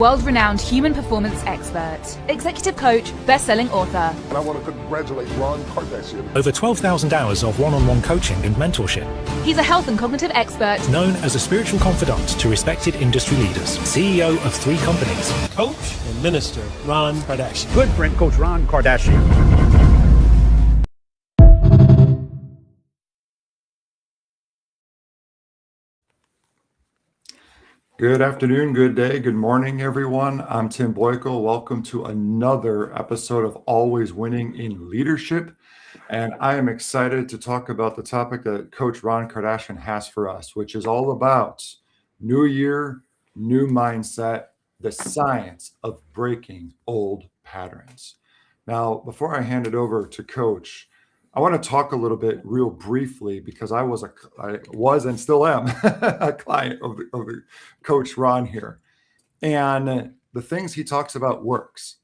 world-renowned human performance expert, executive coach, best-selling author. And I want to congratulate Ron Kardashian. Over 12,000 hours of one-on-one coaching and mentorship. He's a health and cognitive expert. Known as a spiritual confidant to respected industry leaders. CEO of 3 companies. Coach and minister Ron Kardashian. Good friend, Coach Ron Kardashian. Good afternoon, good day, good morning, everyone. I'm Tim Boyko. Welcome to another episode of Always Winning in Leadership. And I am excited to talk about the topic that Coach Ron Kardashian has for us, which is all about new year, new mindset, the science of breaking old patterns. Now, before I hand it over to Coach, I want to talk a little bit real briefly because I was and still am a client of the Coach Ron here. And the things he talks about works.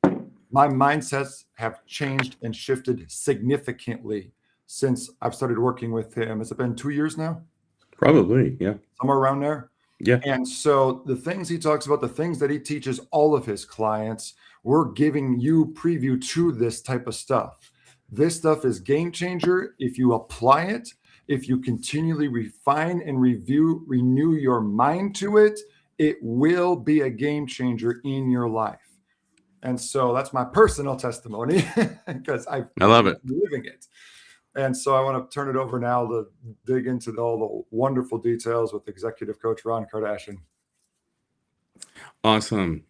My mindsets have changed and shifted significantly since I've started working with him. Has it been 2 years now? Probably, yeah. Somewhere around there? Yeah. And so the things he talks about, the things that he teaches all of his clients, we're giving you preview to this type of stuff. This stuff is game changer if you apply it, if you continually refine and renew your mind to it, it will be a game changer in your life. And so that's my personal testimony because I love it. Living it. And so I want to turn it over now to dig into all the wonderful details with executive coach Ron Kardashian. Awesome.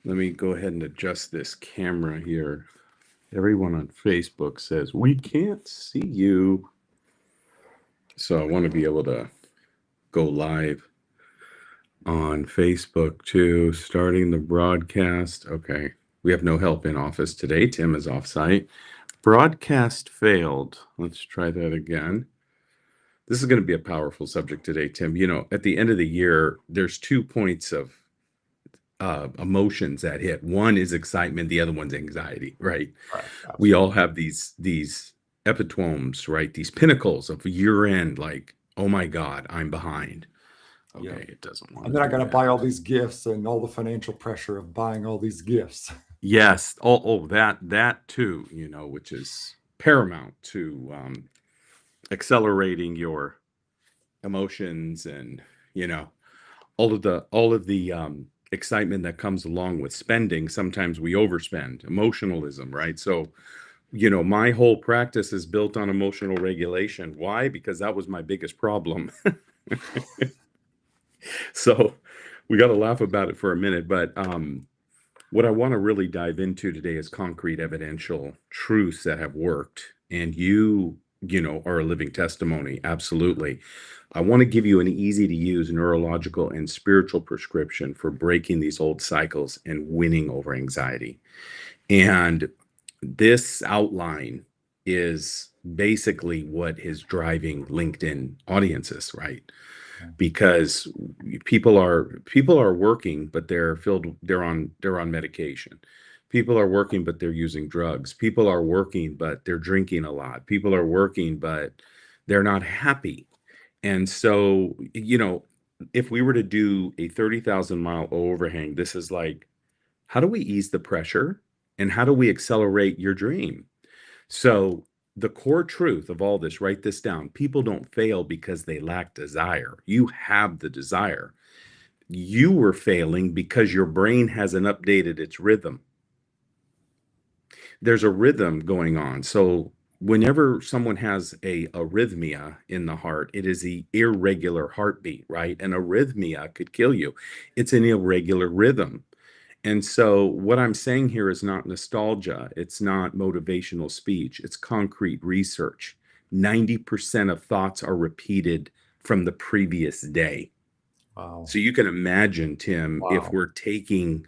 Let me go ahead and adjust this camera here. Everyone on Facebook says, we can't see you. So I want to be able to go live on Facebook too, starting the broadcast. Okay. We have no help in office today. Tim is off-site. Broadcast failed. Let's try that again. This is going to be a powerful subject today, Tim. You know, at the end of the year, there's 2 points of emotions that hit. One is excitement, the other one's anxiety, right? We all have these epitomes, right? These pinnacles of year end, like, oh my God, I'm behind. Okay, yeah. It doesn't want. And then I got to buy all these gifts and all the financial pressure of buying all these gifts. Yes. Oh, that too, you know, which is paramount to accelerating your emotions and, you know, all of the excitement that comes along with spending. Sometimes we overspend. Emotionalism, right? So, you know, my whole practice is built on emotional regulation. Why? Because that was my biggest problem. So we got to laugh about it for a minute. But what I want to really dive into today is concrete evidential truths that have worked. And you know, are a living testimony. Absolutely. I want to give you an easy to use neurological and spiritual prescription for breaking these old cycles and winning over anxiety. And this outline is basically what is driving LinkedIn audiences, right? Because people are working, but they're on medication. People are working, but they're using drugs. People are working, but they're drinking a lot. People are working, but they're not happy. And so, you know, if we were to do a 30,000 mile overhang, this is like, how do we ease the pressure and how do we accelerate your dream? So the core truth of all this, write this down. People don't fail because they lack desire. You have the desire. You were failing because your brain hasn't updated its rhythm. There's a rhythm going on. So whenever someone has a arrhythmia in the heart, it is the irregular heartbeat, right? An arrhythmia could kill you. It's an irregular rhythm. And so what I'm saying here is not nostalgia. It's not motivational speech. It's concrete research. 90% of thoughts are repeated from the previous day. Wow. So you can imagine, Tim, Wow. if we're taking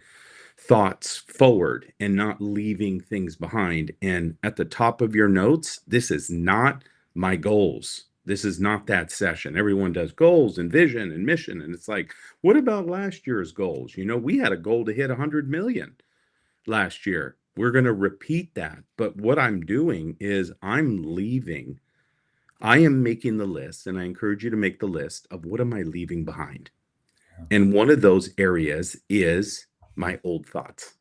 thoughts forward and not leaving things behind. And at the top of your notes, this is not my goals. This is not that session. Everyone does goals and vision and mission. And it's like, what about last year's goals? You know, we had a goal to hit 100 million last year. We're going to repeat that. But what I'm doing is I'm leaving. I am making the list, and I encourage you to make the list of what am I leaving behind? And one of those areas is my old thoughts.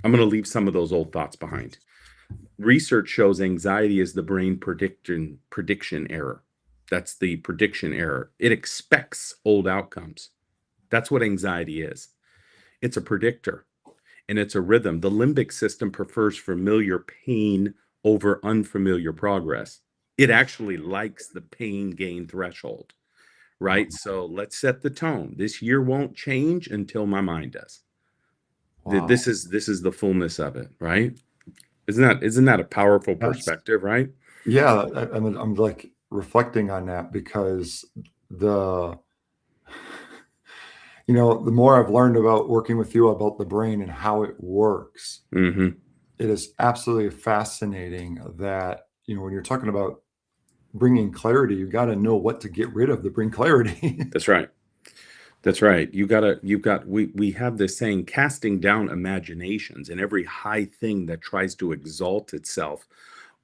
I'm going to leave some of those old thoughts behind. Research shows anxiety is the brain prediction error. That's the prediction error. It expects old outcomes. That's what anxiety is. It's a predictor and it's a rhythm. The limbic system prefers familiar pain over unfamiliar progress. It actually likes the pain gain threshold, right? So let's set the tone. This year won't change until my mind does. Wow. This is the fullness of it, right? Isn't that a powerful That's perspective, right? yeah. I'm like reflecting on that because the the more I've learned about working with you about the brain and how it works, Hmm. it is absolutely fascinating that when you're talking about bringing clarity, you got to know what to get rid of to bring clarity. That's right. That's right. We have this saying, casting down imaginations and every high thing that tries to exalt itself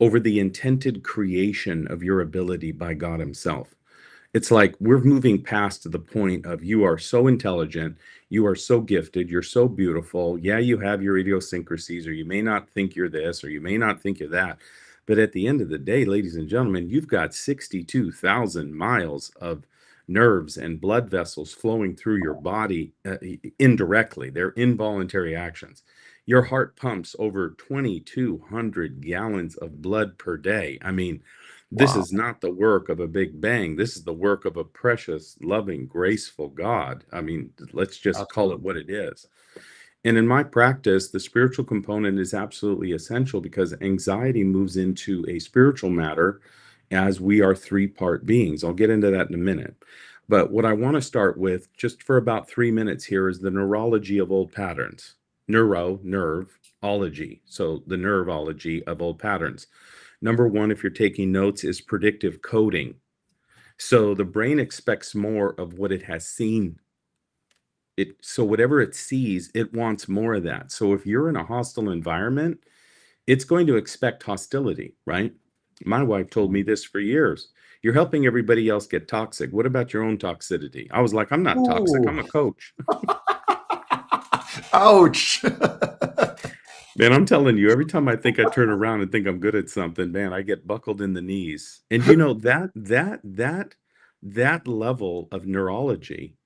over the intended creation of your ability by God Himself. It's like we're moving past to the point of you are so intelligent, you are so gifted, you're so beautiful. Yeah, you have your idiosyncrasies, or you may not think you're this, or you may not think you're that. But at the end of the day, ladies and gentlemen, you've got 62,000 miles of nerves and blood vessels flowing through your body indirectly. They're involuntary actions. Your heart pumps over 2,200 gallons of blood per day. I mean, this Wow. is not the work of a big bang. This is the work of a precious, loving, graceful God. I mean, let's just call it Absolutely. what it is. And in my practice, the spiritual component is absolutely essential because anxiety moves into a spiritual matter as we are three-part beings. I'll get into that in a minute. But what I want to start with, just for about 3 minutes here, is the neurology of old patterns. Nerve-ology. So the nerveology of old patterns. Number one, if you're taking notes, is predictive coding. So the brain expects more of what it has seen. So whatever it sees, it wants more of that. So if you're in a hostile environment, it's going to expect hostility, right? My wife told me this for years. You're helping everybody else get toxic. What about your own toxicity? I was like, I'm not toxic. Ooh. I'm a coach. Ouch. Man, I'm telling you, every time I think I turn around and think I'm good at something, man, I get buckled in the knees. And that level of neurology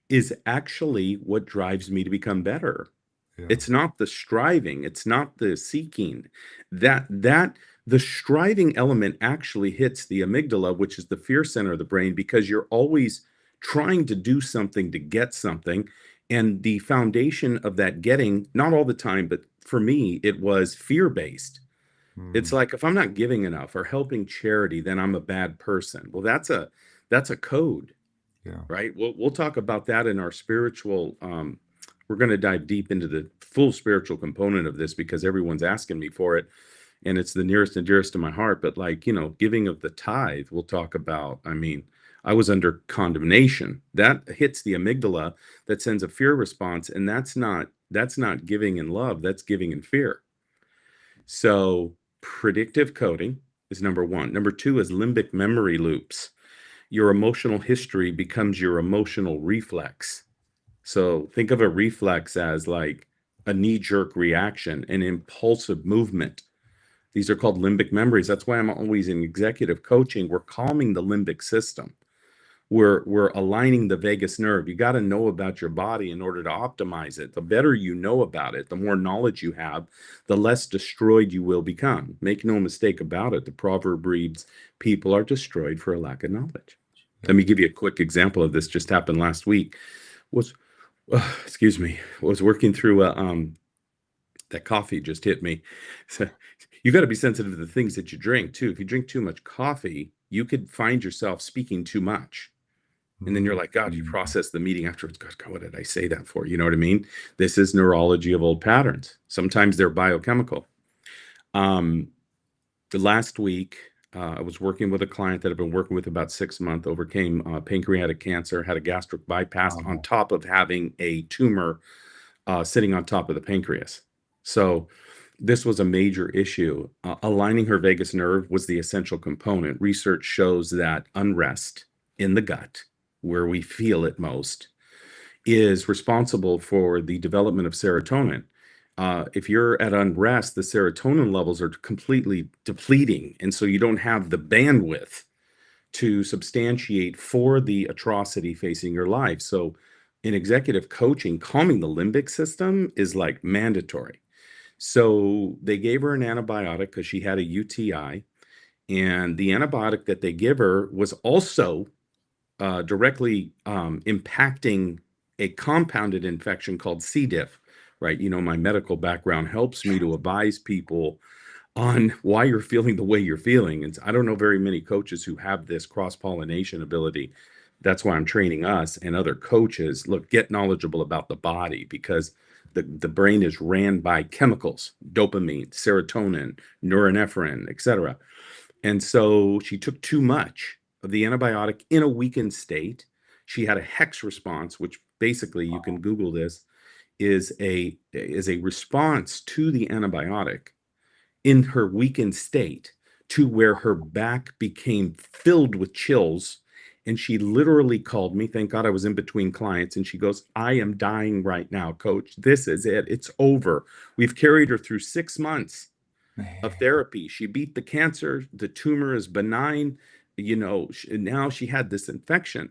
is actually what drives me to become better. Yeah. It's not the striving, it's not the seeking. That the striving element actually hits the amygdala, which is the fear center of the brain, because you're always trying to do something to get something. And the foundation of that getting, not all the time, but for me, it was fear-based. It's Hmm. like if I'm not giving enough or helping charity, then I'm a bad person. Well, that's a code, Yeah. right? We'll talk about that in our spiritual. We're going to dive deep into the full spiritual component of this because everyone's asking me for it, and it's the nearest and dearest to my heart. But like giving of the tithe, we'll talk about. I mean, I was under condemnation. That hits the amygdala, that sends a fear response, and that's not giving in love. That's giving in fear. So predictive coding is number one. Number two is limbic memory loops. Your emotional history becomes your emotional reflex. So think of a reflex as like a knee-jerk reaction, an impulsive movement. These are called limbic memories. That's why I'm always in executive coaching. We're calming the limbic system. We're aligning the vagus nerve. You got to know about your body in order to optimize it. The better you know about it, the more knowledge you have, the less destroyed you will become. Make no mistake about it. The proverb reads, people are destroyed for a lack of knowledge. Let me give you a quick example of this. Just happened last week. Was excuse me, was working through that coffee just hit me. So you got to be sensitive to the things that you drink too. If you drink too much coffee, you could find yourself speaking too much. And then you're like, God, you Mhm. process the meeting afterwards. God, what did I say that for? You know what I mean? This is neurology of old patterns. Sometimes they're biochemical. Um, the last week, I was working with a client that I've been working with about 6 months, overcame pancreatic cancer, had a gastric bypass on Wow. top of having a tumor sitting on top of the pancreas. So this was a major issue. Aligning her vagus nerve was the essential component. Research shows that unrest in the gut, where we feel it most, is responsible for the development of serotonin. If you're at unrest, the serotonin levels are completely depleting. And so you don't have the bandwidth to substantiate for the atrocity facing your life. So in executive coaching, calming the limbic system is like mandatory. So they gave her an antibiotic because she had a UTI. And the antibiotic that they give her was also directly impacting a compounded infection called C. diff, right? You know, my medical background helps me to advise people on why you're feeling the way you're feeling. And I don't know very many coaches who have this cross-pollination ability. That's why I'm training us and other coaches. Look, get knowledgeable about the body, because the brain is ran by chemicals, dopamine, serotonin, norepinephrine, etc. And so she took too much of the antibiotic in a weakened state. She had a hex response, which basically, you can Google this, is a response to the antibiotic in her weakened state, to where her back became filled with chills. And she literally called me. Thank God I was in between clients. And she goes, I am dying right now, coach. This is it. It's over. We've carried her through 6 months of therapy. She beat the cancer. The tumor is benign. You know, now she had this infection.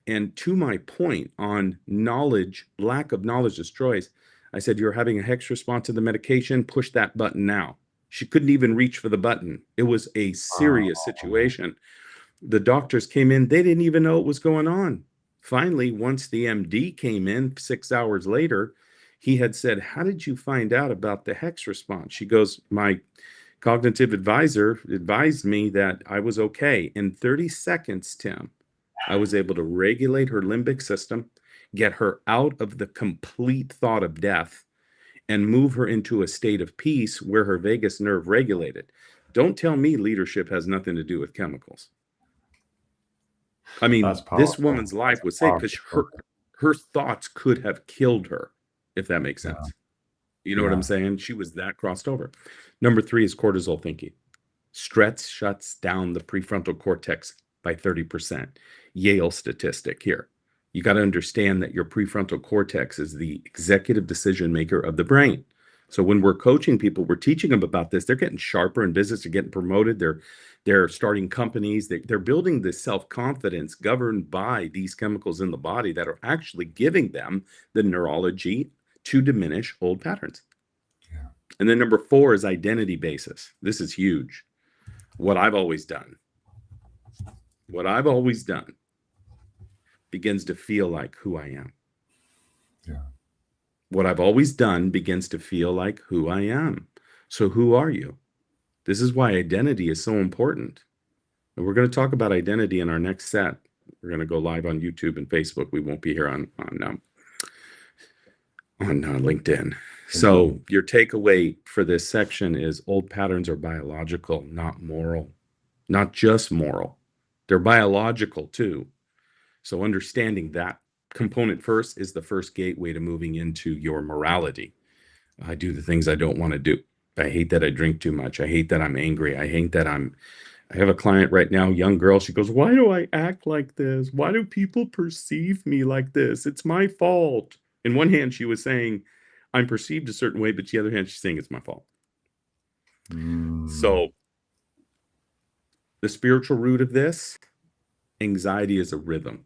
And to my point on knowledge, lack of knowledge destroys, I said, you're having a hex response to the medication. Push that button now. She couldn't even reach for the button. It was a serious situation. The doctors came in. They didn't even know what was going on. Finally, once the MD came in 6 hours later, he had said, how did you find out about the hex response? She goes, my cognitive advisor advised me that I was okay. In 30 seconds, Tim, I was able to regulate her limbic system, get her out of the complete thought of death, and move her into a state of peace where her vagus nerve regulated. Don't tell me leadership has nothing to do with chemicals. I mean, That's this powerful. woman's life was saved because her thoughts could have killed her, if that makes sense. You know what I'm saying? She was that crossed over. Number 3 is cortisol thinking. Stress shuts down the prefrontal cortex by 30%. Yale statistic here. You got to understand that your prefrontal cortex is the executive decision maker of the brain. So when we're coaching people, we're teaching them about this. They're getting sharper in business. They're getting promoted. They're starting companies. They're building this self-confidence governed by these chemicals in the body that are actually giving them the neurology to diminish old patterns. And then number 4 is identity basis. This is huge. What I've always done begins to feel like who I am. What I've always done begins to feel like who I am. So who are you? This is why identity is so important. And we're going to talk about identity in our next set. We're going to go live on YouTube and Facebook. We won't be here on LinkedIn. So your takeaway for this section is old patterns are biological, not moral, not just moral. They're biological too. So understanding that component first is the first gateway to moving into your morality. I do the things I don't want to do. I hate that I drink too much. I hate that I'm angry. I hate that I have a client right now, young girl. She goes, why do I act like this? Why do people perceive me like this? It's my fault. In one hand, she was saying, I'm perceived a certain way, but the other hand, she's saying it's my fault. So the spiritual root of this, anxiety is a rhythm.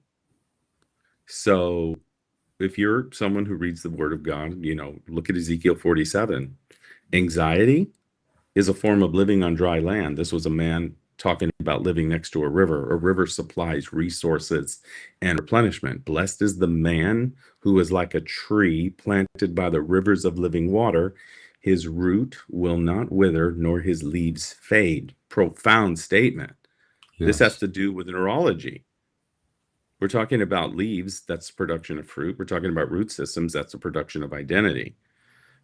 So if you're someone who reads the word of God, you know, look at Ezekiel 47. Anxiety is a form of living on dry land. This was a man talking about living next to a river. A river supplies resources and replenishment. Blessed is the man who is like a tree planted by the rivers of living water. His root will not wither, nor his leaves fade. Profound statement. This has to do with neurology. We're talking about leaves, that's production of fruit. We're talking about root systems, that's the production of identity.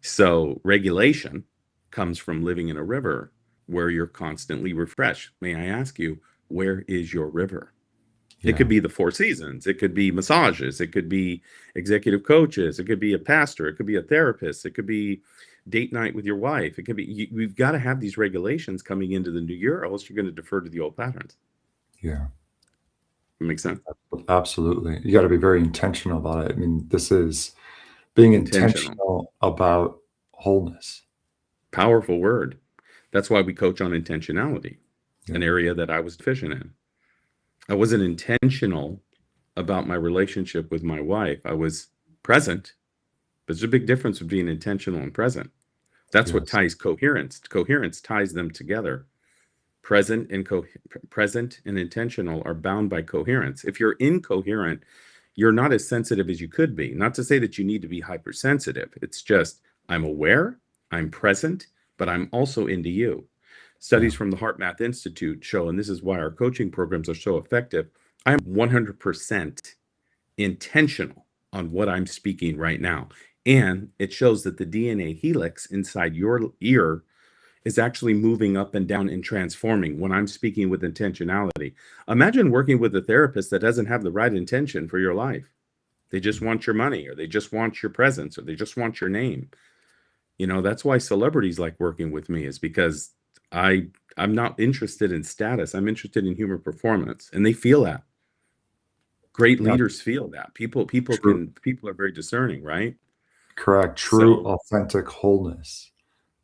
So regulation comes from living in a river where you're constantly refreshed. May I ask you, where is your river? It could be the 4 seasons. It could be massages. It could be executive coaches. It could be a pastor. It could be a therapist. It could be date night with your wife. It could be, we've got to have these regulations coming into the new year, or else you're going to defer to the old patterns. Makes sense. Absolutely. You got to be very intentional about it. I mean, this is being Intentional. intentional about wholeness. Powerful word. That's why we coach on intentionality, Yeah. an area that I was deficient in. I wasn't intentional about my relationship with my wife. I was present, but there's a big difference between intentional and present. That's what Yes. ties coherence. Coherence ties them together. Present and intentional are bound by coherence. If you're incoherent, you're not as sensitive as you could be. Not to say that you need to be hypersensitive. It's just I'm aware, I'm present, but I'm also into you. Yeah. Studies from the Heart Math Institute show, and this is why our coaching programs are so effective. I'm 100% intentional on what I'm speaking right now. And it shows that the DNA helix inside your ear is actually moving up and down and transforming when I'm speaking with intentionality. Imagine working with a therapist that doesn't have the right intention for your life. They just want your money, or they just want your presence, or they just want your name. That's why celebrities like working with me, is because I'm not interested in status. I'm interested in human performance, and they feel that. Great Yeah. leaders feel that. True. People are very discerning, right? Correct. True, So, authentic wholeness.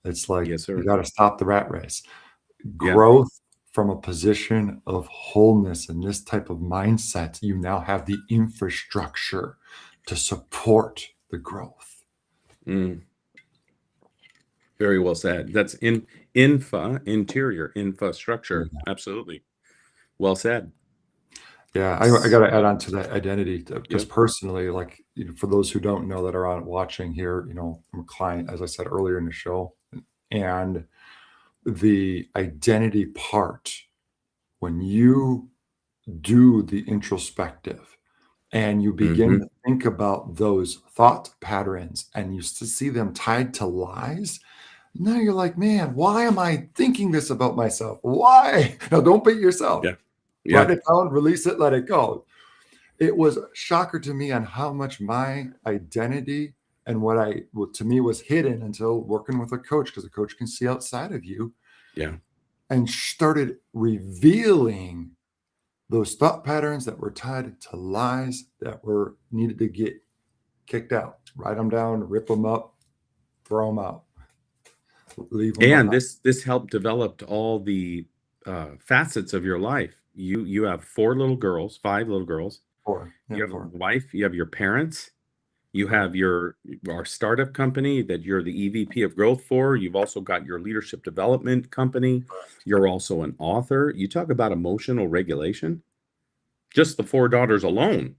It's like yes, you sir. got to stop the rat race. Yeah. Growth from a position of wholeness and this type of mindset, you now have the infrastructure to support the growth. Mm, very well said. That's interior, Yeah. infrastructure. Absolutely. Well said. Yeah, I got to add on to that identity, Yep. just personally, like, for those who don't know that are on watching here, I'm a client, as I said earlier in the show, and the identity part, when you do the introspective and you begin Hmm. to think about those thought patterns and you see them tied to lies, now you're like, man, why am I thinking this about myself? Why? Now, don't beat yourself. Yeah. Write Yeah. it down, release it, let it go. It was a shocker to me on how much my identity and what to me was hidden until working with a coach, because a coach can see outside of you, Yeah. and started revealing those thought patterns that were tied to lies that were needed to get kicked out. Write them down, rip them up, throw them out, leave them And behind. this helped develop all the facets of your life. You have 4 little girls, 5 little girls. Four. You Yeah, have a four. wife. You have your parents. You Correct. have our startup company that you're the EVP of growth for. You've also got your leadership development company. You're also an author. You talk about emotional regulation. Just the 4 daughters alone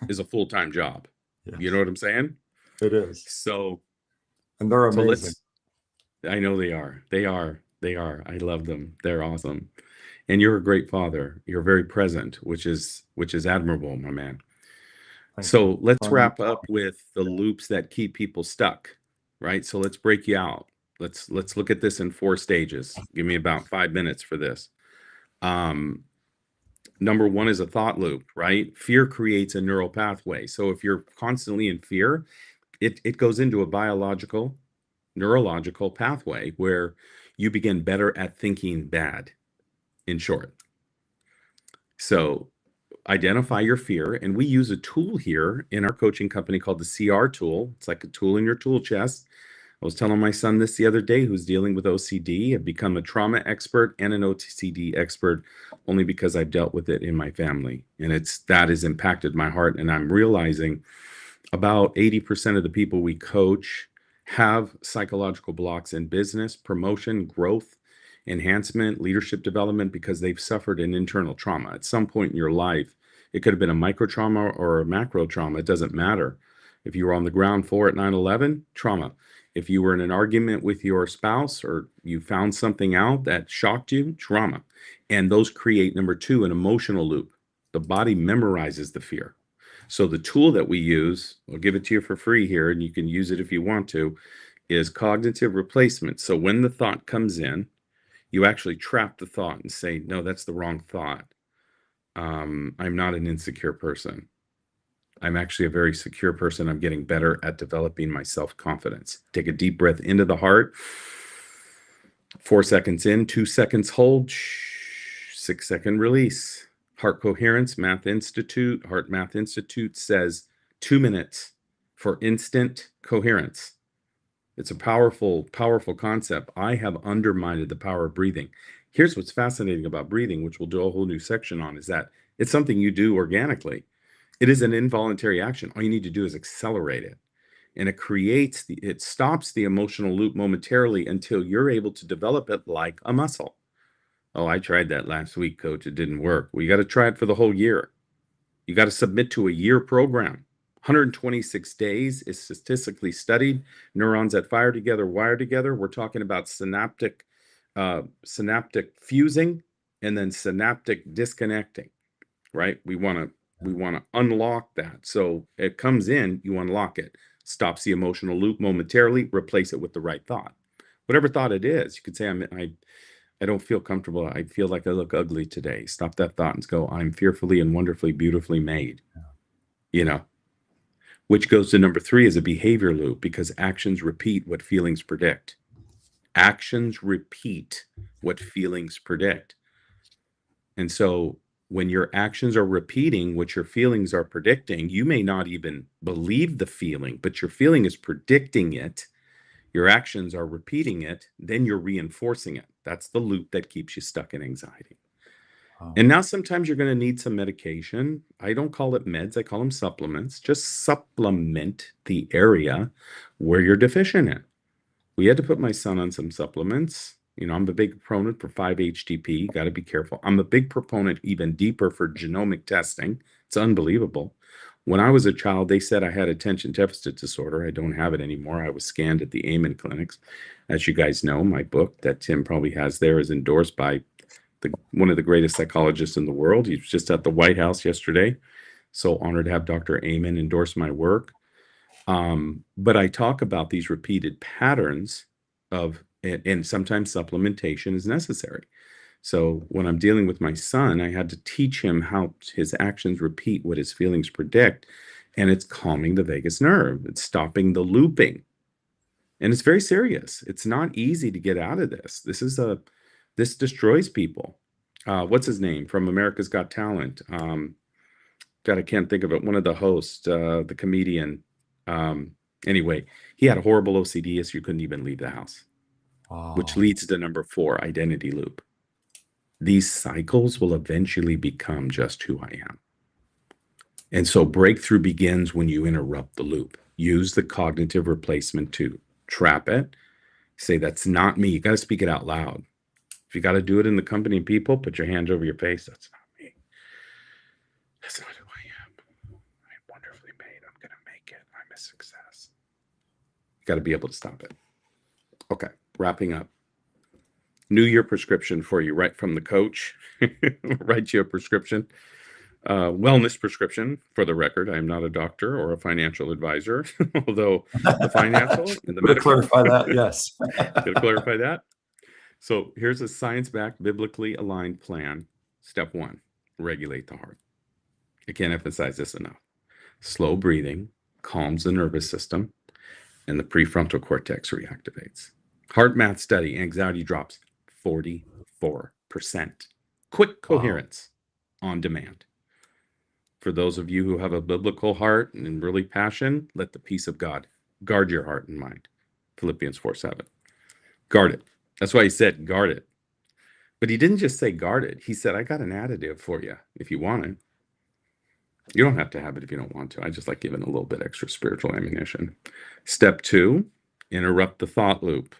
is a full-time job. You know Yes, what I'm saying? it is. So, And they're so amazing. I know they are. They are. I love them. They're awesome. And you're a great father. You're very present, which is admirable, my man. Thank you. So let's Um, wrap up with the loops that keep people stuck, right? So let's break you out. Let's look at this in 4 stages. Give me about 5 minutes for this. Um, Number one is a thought loop, right? Fear creates a neural pathway. So if you're constantly in fear, it goes into a biological, neurological pathway where you begin better at thinking bad, in short. So identify your fear. And we use a tool here in our coaching company called the CR tool. It's like a tool in your tool chest. I was telling my son this the other day, who's dealing with OCD. I've become a trauma expert and an OCD expert only because I've dealt with it in my family. And that has impacted my heart. And I'm realizing about 80% of the people we coach have psychological blocks in business, promotion, growth, enhancement, leadership development, because they've suffered an internal trauma at some point in your life. It could have been a micro trauma or a macro trauma. It doesn't matter. If you were on the ground floor at 9/11, trauma. If you were in an argument with your spouse or you found something out that shocked you, trauma. And those create, number two, an emotional loop. The body memorizes the fear. So the tool that we use, I'll give it to you for free here, and you can use it if you want to, is cognitive replacement. So when the thought comes in, you actually trap the thought and say, no, that's the wrong thought. I'm not an insecure person. I'm actually a very secure person. I'm getting better at developing my self-confidence. Take a deep breath into the heart. 4 seconds in, 2 seconds hold, 6-second release. Heart Coherence Math Institute, Heart Math Institute says 2 minutes for instant coherence. It's a powerful, powerful concept. I have undermined the power of breathing. Here's what's fascinating about breathing, which we'll do a whole new section on, is that it's something you do organically. It is an involuntary action. All you need to do is accelerate it. And it stops the emotional loop momentarily until you're able to develop it like a muscle. Oh, I tried that last week, coach. It didn't work. Well, you got to try it for the whole year. You got to submit to a year program. 126 days is statistically studied. Neurons that fire together, wire together. We're talking about synaptic fusing and then synaptic disconnecting, right? We want to unlock that. So it comes in, you unlock it, stops the emotional loop momentarily, replace it with the right thought. Whatever thought it is, you could say, I don't feel comfortable. I feel like I look ugly today. Stop that thought and go, I'm fearfully and wonderfully, beautifully made. Which goes to number 3 is a behavior loop, because actions repeat what feelings predict. Actions repeat what feelings predict. And so when your actions are repeating what your feelings are predicting, you may not even believe the feeling, but your feeling is predicting it. Your actions are repeating it, then you're reinforcing it. That's the loop that keeps you stuck in anxiety. And now sometimes you're going to need some medication. I don't call it meds, I call them supplements. Just supplement the area where you're deficient in. We had to put my son on some supplements. I'm a big proponent for 5-HTP. Got to be careful. I'm a big proponent even deeper for genomic testing. It's unbelievable. When I was a child, they said I had attention deficit disorder. I don't have it anymore. I was scanned at the Amen clinics. As you guys know, my book that Tim probably has there is endorsed by one of the greatest psychologists in the world. He was just at the White House yesterday. So honored to have Dr. Amen endorse my work. But I talk about these repeated patterns and sometimes supplementation is necessary. So when I'm dealing with my son, I had to teach him how his actions repeat what his feelings predict. And it's calming the vagus nerve. It's stopping the looping. And it's very serious. It's not easy to get out of this. This destroys people. What's his name from America's Got Talent? God, I can't think of it. One of the hosts, the comedian. Anyway, he had a horrible OCD, so you couldn't even leave the house, which leads to number 4, identity loop. These cycles will eventually become just who I am. And so breakthrough begins when you interrupt the loop. Use the cognitive replacement to trap it. Say, that's not me. You got to speak it out loud. If you got to do it in the company of people, put your hands over your face. That's not me. That's not who I am. I'm wonderfully made. I'm going to make it. I'm a success. You got to be able to stop it. Okay, wrapping up. New Year prescription for you, right from the coach. Write you a prescription. Wellness prescription, for the record. I am not a doctor or a financial advisor, although the financial and the medical. Clarify that, yes. Gotta clarify that. So here's a science-backed, biblically aligned plan. Step 1, regulate the heart. I can't emphasize this enough. Slow breathing calms the nervous system, and the prefrontal cortex reactivates. Heart math study, anxiety drops 44%. Quick coherence on demand. For those of you who have a biblical heart and really passion, let the peace of God guard your heart and mind. Philippians 4:7. Guard it. That's why he said guard it. But he didn't just say guard it. He said, I got an additive for you if you want it. You don't have to have it if you don't want to. I just like giving a little bit extra spiritual ammunition. Step 2, interrupt the thought loop.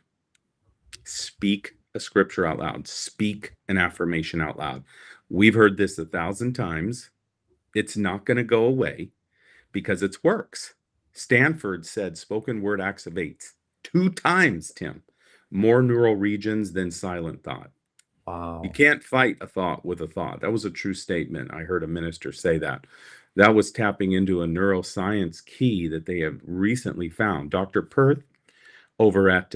Speak a scripture out loud. Speak an affirmation out loud. We've heard this 1,000 times. It's not going to go away because it works. Stanford said spoken word activates 2 times, Tim, more neural regions than silent thought. Wow. You can't fight a thought with a thought. That was a true statement. I heard a minister say that. That was tapping into a neuroscience key that they have recently found. Dr. Perth over at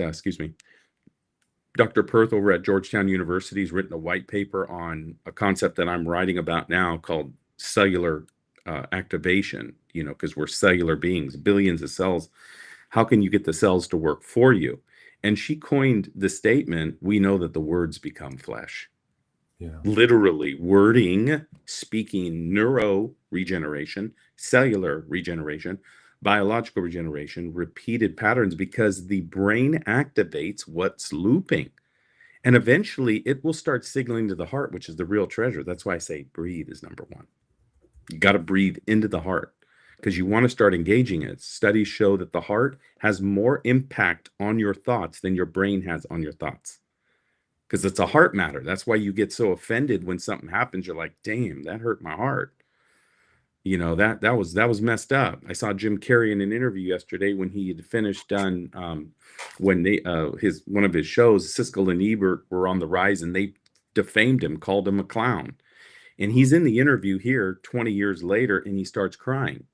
Georgetown University has written a white paper on a concept that I'm writing about now called cellular activation, because we're cellular beings, billions of cells. How can you get the cells to work for you? And she coined the statement, we know that the words become flesh. Yeah. Literally wording, speaking, neuro regeneration, cellular regeneration, biological regeneration, repeated patterns, because the brain activates what's looping. And eventually it will start signaling to the heart, which is the real treasure. That's why I say breathe is number one. You got to breathe into the heart because you want to start engaging it. Studies show that the heart has more impact on your thoughts than your brain has on your thoughts, because it's a heart matter. That's why you get so offended when something happens. You're like, damn, that hurt my heart. You know, that was messed up. I saw Jim Carrey in an interview yesterday when he had finished done when they his one of his shows, Siskel and Ebert were on the rise, and they defamed him, called him a clown. And he's in the interview here 20 years later, and he starts crying.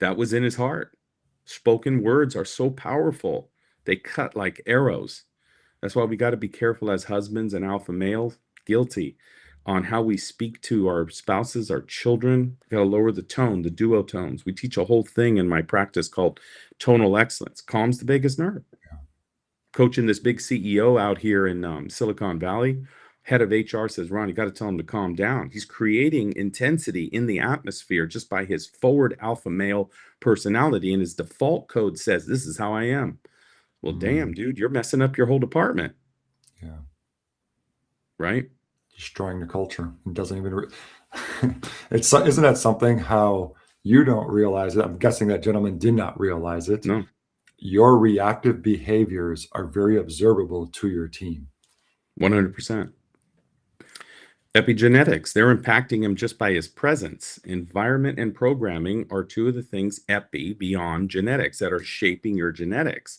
That was in his heart. Spoken words are so powerful. They cut like arrows. That's why we got to be careful as husbands and alpha males, guilty, on how we speak to our spouses, our children. We got to lower the tone, the duotones. We teach a whole thing in my practice called tonal excellence. Calms the vagus nerve. Coaching this big CEO out here in Silicon Valley, head of HR says, Ron, you got to tell him to calm down. He's creating intensity in the atmosphere just by his forward alpha male personality. And his default code says, this is how I am. Well, damn, dude, you're messing up your whole department. Yeah. Right? Destroying the culture. It doesn't even. Isn't that something? How you don't realize it? I'm guessing that gentleman did not realize it. No. Your reactive behaviors are very observable to your team. 100%. Epigenetics, they're impacting him just by his presence. Environment and programming are two of the things beyond genetics that are shaping your genetics.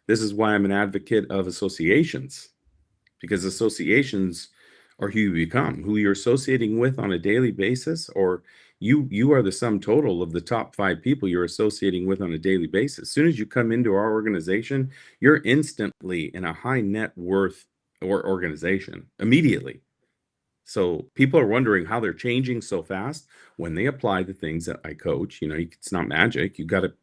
This is why I'm an advocate of associations, because associations are who you become, who you're associating with on a daily basis, or you are the sum total of the top 5 people you're associating with on a daily basis. As soon as you come into our organization, you're instantly in a high net worth or organization immediately. So people are wondering how they're changing so fast when they apply the things that I coach. You know, it's not magic. You got to,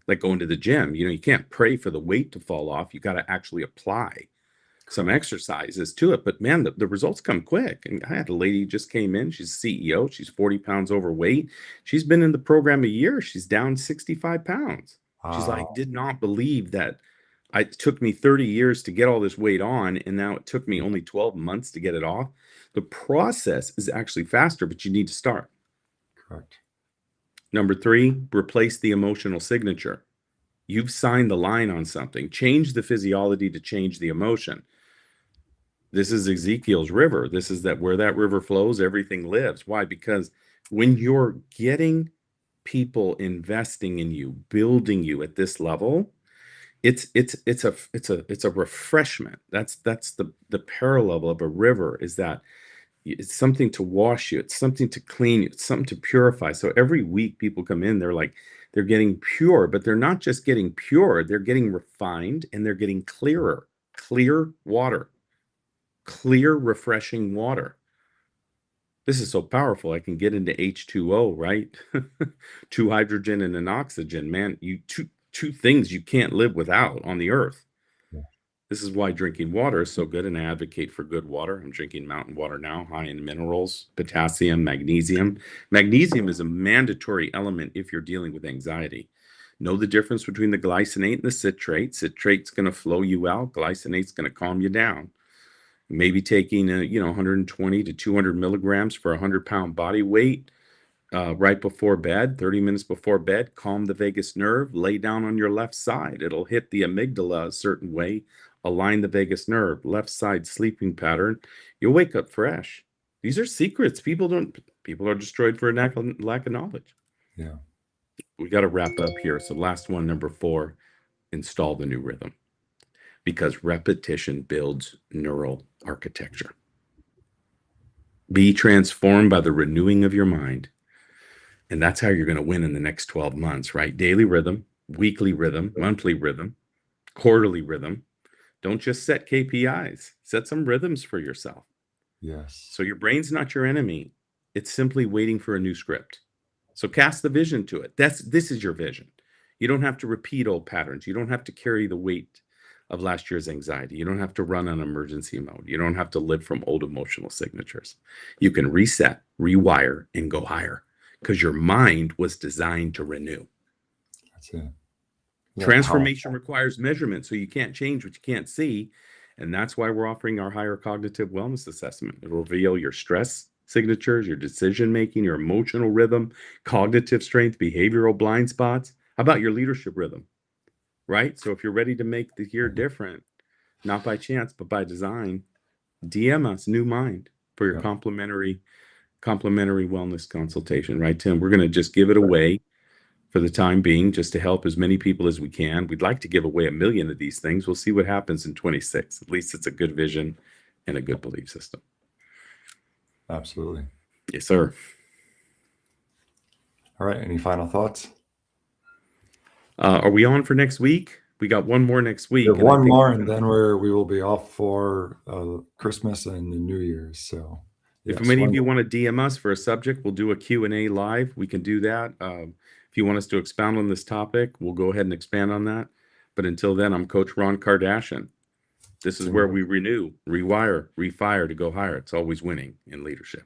like going to the gym, you know, you can't pray for the weight to fall off. You got to actually apply some exercises to it. But man, the results come quick. And I had a lady just came in. She's a CEO. She's 40 pounds overweight. She's been in the program a year. She's down 65 pounds. She's like, did not believe that it took me 30 years to get all this weight on, and now it took me only 12 months to get it off. The process is actually faster, but you need to start. Correct. Number 3, replace the emotional signature. You've signed the line on something. Change the physiology to change the emotion. This is Ezekiel's river. This is that where that river flows, everything lives. Why? Because when you're getting people investing in you, building you at this level, it's a refreshment. That's the parallel of a river, is that it's something to wash you, it's something to clean you, it's something to purify. So every week people come in, they're getting pure, but they're not just getting pure, they're getting refined, and they're getting clear water, clear, refreshing water. This is so powerful. I can get into H2O, right? 2 hydrogen and an oxygen, man. Two things you can't live without on the earth. Yeah. This is why drinking water is so good, and I advocate for good water. I'm drinking mountain water now, high in minerals, potassium, magnesium. Magnesium is a mandatory element if you're dealing with anxiety. Know the difference between the glycinate and the citrate. Citrate's going to flow you out. Glycinate's going to calm you down. Maybe taking 120 to 200 milligrams for a 100-pound body weight right before bed, 30 minutes before bed. Calm the vagus nerve. Lay down on your left side. It'll hit the amygdala a certain way. Align the vagus nerve. Left side sleeping pattern. You'll wake up fresh. These are secrets. People are destroyed for a lack of knowledge. Yeah. We got to wrap up here. So last one, number 4, install the new rhythm. Because repetition builds neural architecture. Be transformed by the renewing of your mind. And that's how you're going to win in the next 12 months, right? Daily rhythm, weekly rhythm, monthly rhythm, quarterly rhythm. Don't just set KPIs. Set some rhythms for yourself. Yes. So your brain's not your enemy. It's simply waiting for a new script. So cast the vision to it. This is your vision. You don't have to repeat old patterns. You don't have to carry the weight of last year's anxiety. You don't have to run on emergency mode. You don't have to live from old emotional signatures. You can reset, rewire, and go higher because your mind was designed to renew. That's it. Transformation requires measurement, so you can't change what you can't see. And that's why we're offering our higher cognitive wellness assessment. It'll reveal your stress signatures, your decision making, your emotional rhythm, cognitive strength, behavioral blind spots. How about your leadership rhythm? Right? So if you're ready to make the year different, not by chance, but by design, DM us, New Mind, for your complimentary wellness consultation. Right, Tim? We're going to just give it away for the time being, just to help as many people as we can. We'd like to give away 1 million of these things. We'll see what happens in 26. At least it's a good vision and a good belief system. Absolutely. Yes, sir. All right. Any final thoughts? Are we on for next week? We got one more next week. And one more, and then we will be off for Christmas and the New Year's. So if many of you want to DM us for a subject, we'll do a Q&A live. We can do that. If you want us to expound on this topic, we'll go ahead and expand on that. But until then, I'm Coach Ron Kardashian. This is where we renew, rewire, refire to go higher. It's always winning in leadership.